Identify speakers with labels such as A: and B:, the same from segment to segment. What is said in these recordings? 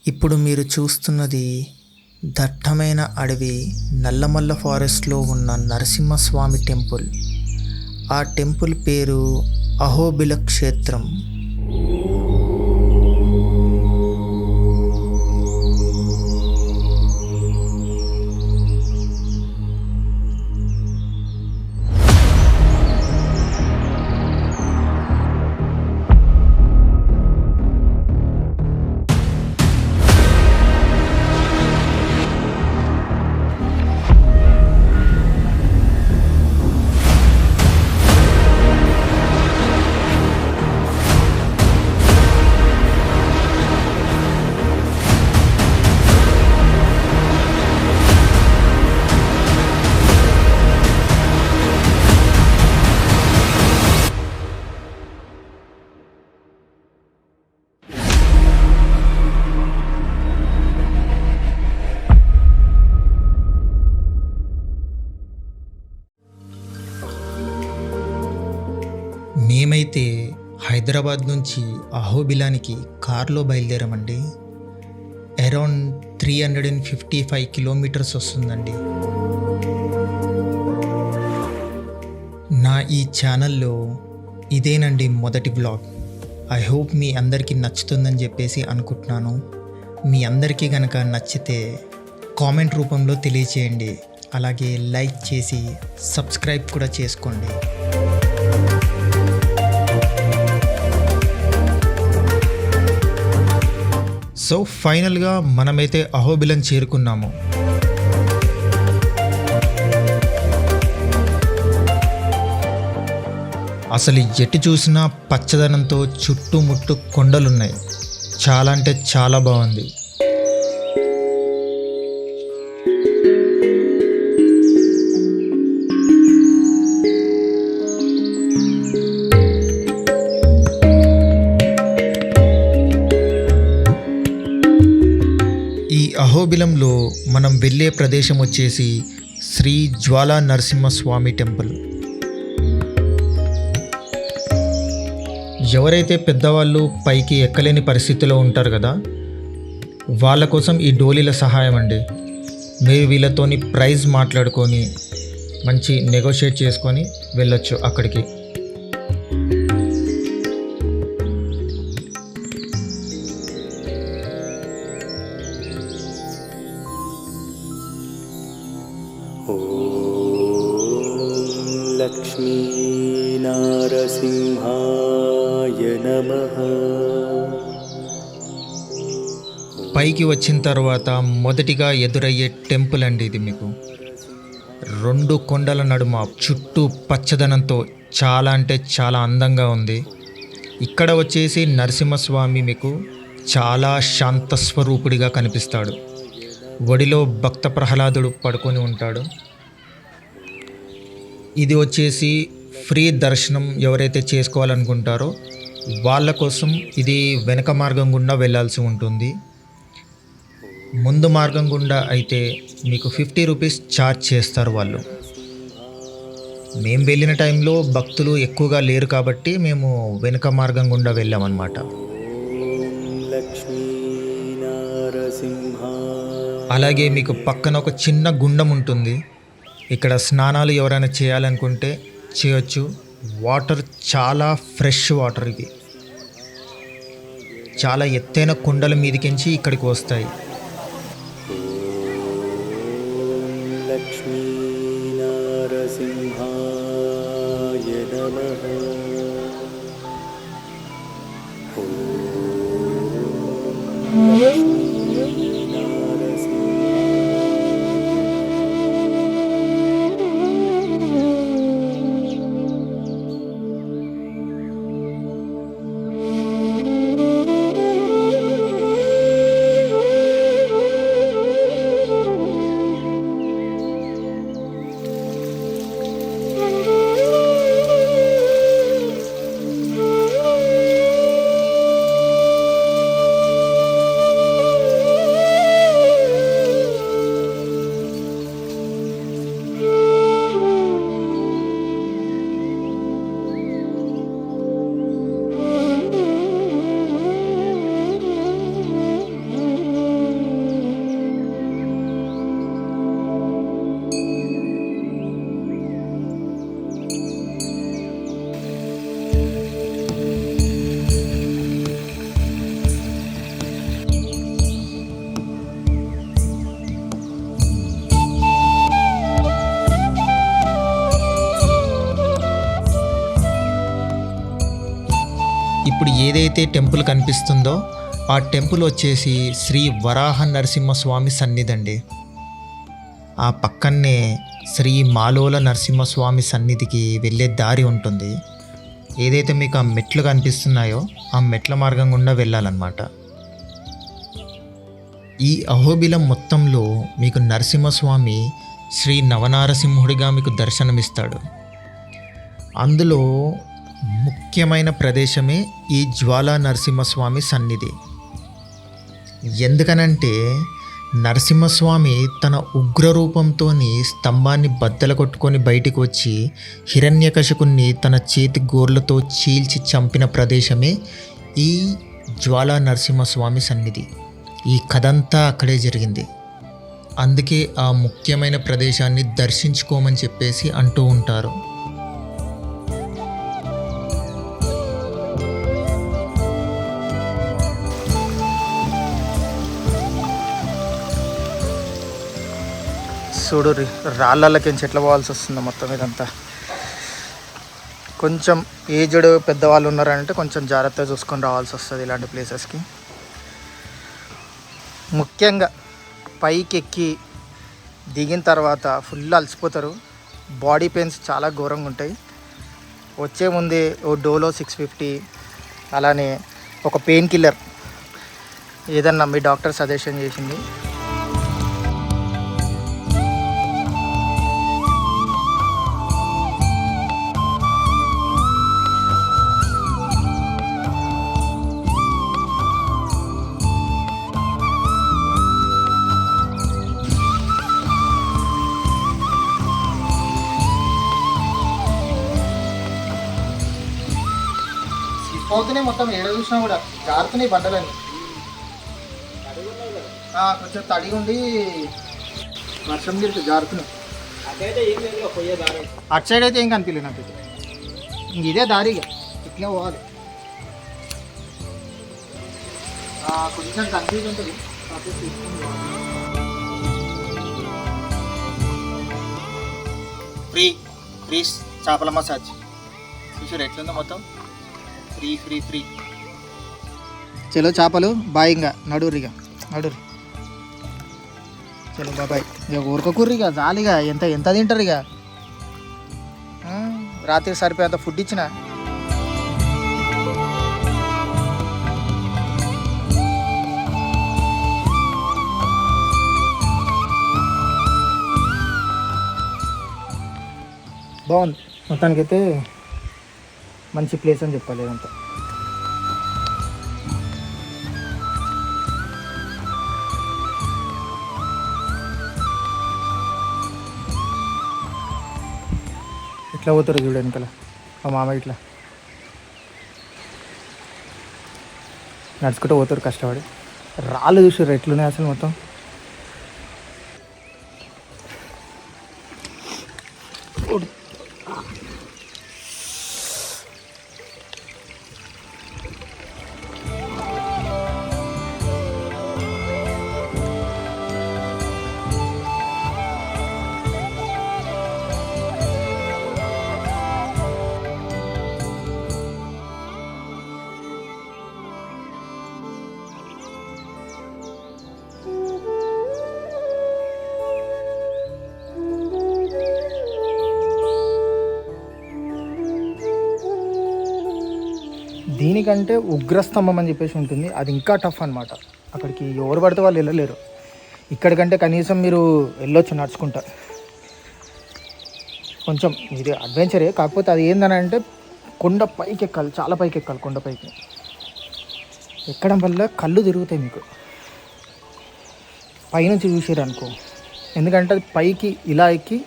A: ఇప్పుడు మీరు చూస్తున్నది దట్టమైన అడవి నల్లమల్ల ఫారెస్ట్లో ఉన్న నరసింహస్వామి టెంపుల్. ఆ టెంపుల్ పేరు అహోబిల క్షేత్రం. మేమైతే హైదరాబాద్ నుంచి అహోబిలానికి కార్లో బయలుదేరామండి. అరౌండ్ 355 కిలోమీటర్స్ వస్తుందండి. నా ఈ ఛానల్లో ఇదేనండి మొదటి వ్లాగ్. ఐ హోప్ మీ అందరికీ నచ్చుతుందని చెప్పేసి అనుకుంటున్నాను. మీ అందరికీ కనుక నచ్చితే కామెంట్ రూపంలో తెలియచేయండి. అలాగే లైక్ చేసి సబ్స్క్రైబ్ కూడా చేసుకోండి. సో ఫైనల్గా మనమైతే అహోబిలం చేరుకున్నాము. అసలు ఎటు చూసినా పచ్చదనంతో చుట్టుముట్టు కొండలున్నాయి. చాలా అంటే చాలా బాగుంది. ఈ అహోబిలంలో మనం వెళ్ళే ప్రదేశం వచ్చేసి శ్రీ జ్వాలా నరసింహస్వామి టెంపుల్. ఎవరైతే పెద్దవాళ్ళు పైకి ఎక్కలేని పరిస్థితిలో ఉంటారు కదా, వాళ్ళ కోసం ఈ డోలీల సహాయం అండి. మీరు వీళ్ళతోని ప్రైస్ మాట్లాడుకొని మంచి నెగోషియేట్ చేసుకొని వెళ్ళొచ్చు అక్కడికి.
B: లక్ష్మీ నారసింహాయ నమః.
A: పైకి వచ్చిన తర్వాత మొదటిగా ఎదురయ్యే టెంపుల్ అండి ఇది. మీకు 2 కొండల నడుమ చుట్టూ పచ్చదనంతో చాలా అంటే చాలా అందంగా ఉంది. ఇక్కడ వచ్చేసి నరసింహస్వామి మీకు చాలా శాంత స్వరూపుడిగా కనిపిస్తాడు. ఒడిలో భక్త ప్రహ్లాదుడు పడుకొని ఉంటాడు. ఇది వచ్చేసి ఫ్రీ దర్శనం ఎవరైతే చేసుకోవాలనుకుంటారో వాళ్ళ కోసం ఇది వెనక మార్గం గుండా వెళ్ళాల్సి ఉంటుంది. ముందు మార్గం గుండా అయితే మీకు 50 రూపీస్ ఛార్జ్ చేస్తారు వాళ్ళు. మేము వెళ్ళిన టైంలో భక్తులు ఎక్కువగా లేరు కాబట్టి మేము వెనుక మార్గం గుండా వెళ్ళామన్నమాట. అలాగే మీకు పక్కన ఒక చిన్న గుండం ఉంటుంది. ఇక్కడ స్నానాలు ఎవరైనా చేయాలనుకుంటే చేయొచ్చు. వాటర్ చాలా ఫ్రెష్ వాటర్. ఇది చాలా ఎత్తైన కొండల మీదకించి ఇక్కడికి వస్తాయి.
B: లక్ష్మీ నారసింహాయ నమః.
A: ఇప్పుడు ఏదైతే టెంపుల్ కనిపిస్తుందో ఆ టెంపుల్ వచ్చేసి శ్రీ వరాహ నరసింహస్వామి సన్నిధి అండి. ఆ పక్కనే శ్రీ మాలోల నరసింహస్వామి సన్నిధికి వెళ్ళే దారి ఉంటుంది. ఏదైతే మీకు ఆ మెట్లు కనిపిస్తున్నాయో ఆ మెట్ల మార్గం గుండా వెళ్ళాలన్నమాట. ఈ అహోబిలం మొత్తంలో మీకు నరసింహస్వామి శ్రీ నవనారసింహుడిగా మీకు దర్శనమిస్తాడు. అందులో ముఖ్యమైన ప్రదేశమే ఈ జ్వాలా నరసింహస్వామి సన్నిధి. ఎందుకనంటే నరసింహస్వామి తన ఉగ్రరూపంతో స్తంభాన్ని బద్దలు కొట్టుకొని బయటికి వచ్చి హిరణ్యకశిపుణ్ణి తన చేతి గోర్లతో చీల్చి చంపిన ప్రదేశమే ఈ జ్వాలా నరసింహస్వామి సన్నిధి. ఈ కథంతా అక్కడే జరిగింది. అందుకే ఆ ముఖ్యమైన ప్రదేశాన్ని దర్శించుకోమని చెప్పేసి అంటూ ఉంటారు.
C: చూడు రాళ్ళకి చెట్ల పోవాల్సి వస్తుంది మొత్తం ఇదంతా. కొంచెం ఏజ్డ్ పెద్దవాళ్ళు ఉన్నారంటే కొంచెం జాగ్రత్తగా చూసుకొని రావాల్సి వస్తుంది ఇలాంటి ప్లేసెస్కి. ముఖ్యంగా పైకి ఎక్కి దిగిన తర్వాత ఫుల్ అలసిపోతారు. బాడీ పెయిన్స్ చాలా ఘోరంగా ఉంటాయి. వచ్చే ముందే ఓ డోలో 650 అలానే ఒక పెయిన్ కిల్లర్ ఏదన్నా మీ డాక్టర్ సజెషన్ చేసింది. పోతున్నాయి మొత్తం ఏడ చూసినా కూడా జారుతున్నాయి బండలని. కొంచెం తడిగి ఉండి వర్షం గిరికి జారుతున్నాయి. అటు సైడ్ అయితే ఏం కనిపించలేదు నాకైతే. ఇంక ఇదే దారిగా ఇట్లా పోవాలి. కొంచెం కన్ఫ్యూజ్ ఉంటుంది. ఫ్రీ ఫ్రీ చేపల మసాజ్ చూసారు ఎట్లుందో మొత్తం ఫ్రీ ఫ్రీ ఫ్రీ. చలో చేపలు బాయిగా నడురిగా నడురి. చలో బాబాయ్ ఇక ఊరకూర్రిగా జాలిగా ఎంత ఎంత తింటారు ఇక. రాత్రికి సరిపోయేంత ఫుడ్ ఇచ్చిన. బాగుంది మొత్తానికైతే మంచి ప్లేస్ అని చెప్పాలి ఇదంతా. ఇట్లా పోతారు చూడు వెనకాల మా మామ ఇట్లా నడుచుకుంటూ పోతారు కష్టపడి. రాళ్ళు చూసారు ఎట్లున్నాయి అసలు మొత్తం. దీనికంటే ఉగ్రస్తంభం అని చెప్పేసి ఉంటుంది. అది ఇంకా టఫ్ అనమాట. అక్కడికి ఎవరు పడితే వాళ్ళు వెళ్ళలేరు. ఇక్కడికంటే కనీసం మీరు వెళ్ళొచ్చు నడుచుకుంటా. కొంచెం ఇది అడ్వెంచరే, కాకపోతే అది ఏందని అంటే కొండ పైకి ఎక్కాలి, చాలా పైకి ఎక్కాలి. కొండ పైకి ఎక్కడం వల్ల కళ్ళు తిరుగుతాయి మీకు పైనుంచి చూసారు అనుకో. ఎందుకంటే అది పైకి ఇలా ఎక్కి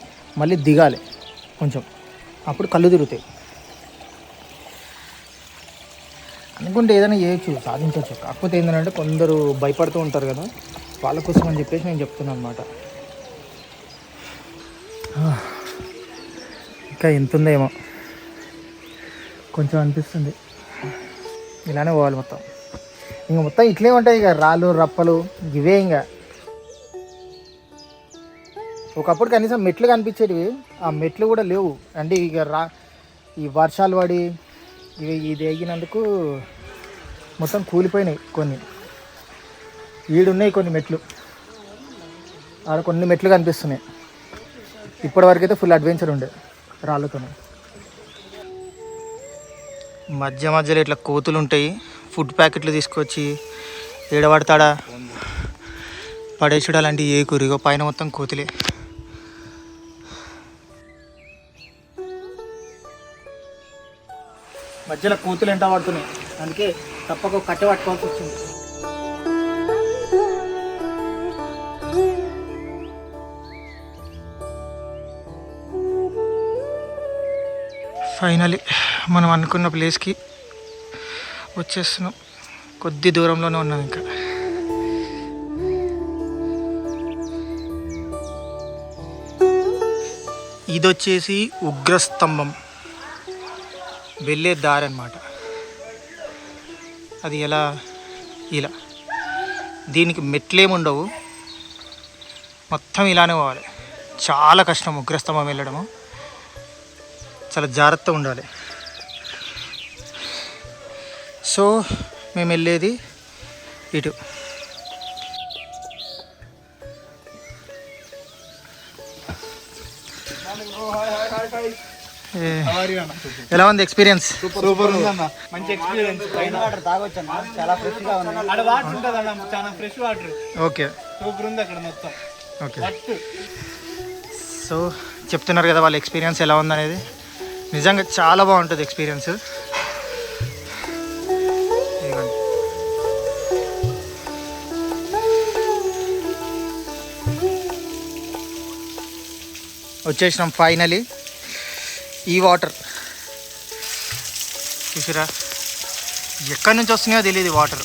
C: మళ్ళీ దిగాలి కొంచెం, అప్పుడు కళ్ళు తిరుగుతాయి. అనుకుంటే ఏదైనా చేయొచ్చు, సాధించవచ్చు. కాకపోతే ఏంటంటే కొందరు భయపడుతూ ఉంటారు కదా, వాళ్ళ కోసం అని చెప్పేసి నేను చెప్తున్నాను అనమాట. ఇంకా ఎంత ఉందేమో కొంచెం అనిపిస్తుంది. ఇలానే పోవాలి మొత్తం. ఇంకా మొత్తం ఇట్లే ఉంటాయి ఇక రాళ్ళు రప్పలు ఇవే. ఇంకా ఒకప్పుడు కనీసం మెట్లు కనిపించేటివి, ఆ మెట్లు కూడా లేవు. అంటే ఇక ఈ వర్షాలు పడి ఇది ఎగినందుకు మొత్తం కూలిపోయినాయి కొన్ని. ఈడున్నాయి కొన్ని మెట్లు, ఆడ కొన్ని మెట్లు కనిపిస్తున్నాయి. ఇప్పటివరకు అయితే ఫుల్ అడ్వెంచర్ ఉండే రాళ్ళతో. మధ్య మధ్యలో ఇట్లా కోతులు ఉంటాయి. ఫుడ్ ప్యాకెట్లు తీసుకొచ్చి ఏడబడతాడా పడేసుడు అలాంటివి ఏ కూరిగో పైన మొత్తం కోతులే. మధ్యలో కోతులు ఎంట పడుతున్నాయి, అందుకే తప్పక ఒక కట్టె పట్టుకోవాల్సి వచ్చింది. ఫైనలీ మనం అనుకున్న ప్లేస్కి వచ్చేస్తున్నాం. కొద్ది దూరంలోనే ఉన్నాం ఇంకా. ఇది వచ్చేసి ఉగ్రస్తంభం వెళ్ళే దారి అన్నమాట. అది ఎలా ఇలా, దీనికి మెట్లేముండవు, మొత్తం ఇలానే పోవాలి. చాలా కష్టం ఉగ్రస్తంభం వెళ్ళడము, చాలా జాగ్రత్తగా ఉండాలి. సో మేము వెళ్ళేది ఇటు. ఎలా ఉంది ఎక్స్పీరియన్స్?
D: సూపర్ ఉందన్న, మంచి ఎక్స్పీరియన్స్. పైన వాటర్ తాగొచ్చు అన్న, చాలా ఫ్రెష్ గా ఉంది. అక్కడ వాటర్ ఉంటుంది అన్న, చాలా ఫ్రెష్ వాటర్.
C: ఓకే,
D: సూపర్ ఉంది అక్కడ మొత్తం.
C: ఓకే. సో చెప్తున్నారు కదా వాళ్ళ ఎక్స్పీరియన్స్ ఎలా ఉందనేది. నిజంగా చాలా బాగుంటుంది ఎక్స్పీరియన్స్. వచ్చేసినాం ఫైనలీ. ఈ వాటర్ చూసిరా, ఎక్కడి నుంచి వస్తున్నాయో తెలియదు వాటర్.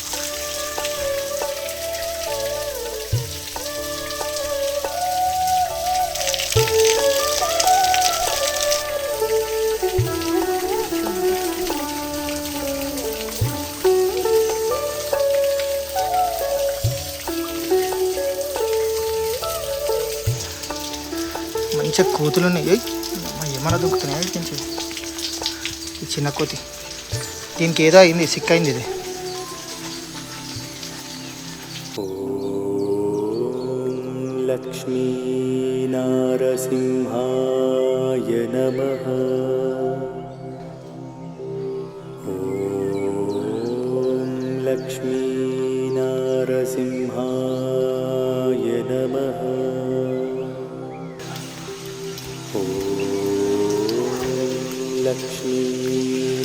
C: మంచిగా కోతులు ఉన్నాయి. ఏమన్నా దొరుకుతున్నాయి కొంచెం. ఈ చిన్న కోతి, దీనికి ఏదో అయింది, సిక్ అయింది ఇది.
B: లక్ష్మీ నారసింహాయ నమః. ఓం లక్ష్మీ నారసింహాయ నమః. లక్ష్మీ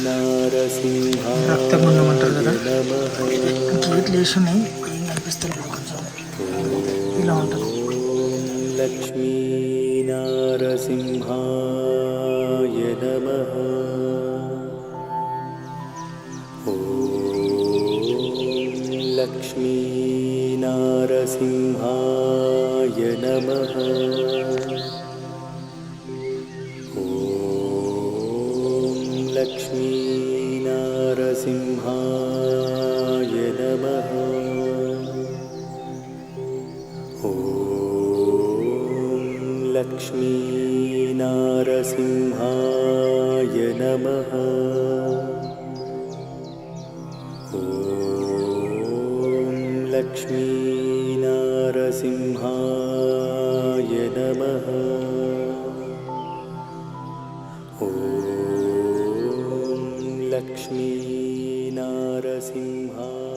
B: నారసింహాయ
C: రక్తగుండం అంటారు కదా,
B: నమః.
C: గేట్లు వేసి ఉన్నాయి, ఏం కనిపిస్తలేదు కొంచెం. ఇలా ఉంటుంది.
B: లక్ష్మీ నారసింహాయ నమః. ఓం లక్ష్మీ నారసింహాయ నమః. లక్ష్మీ నారసింహాయ నమః. ఓం లక్ష్మీ నారసింహాయ నమః. ఓం లక్ష్మీ నారసింహాయ నమః. లక్ష్మీ నారసింహాయ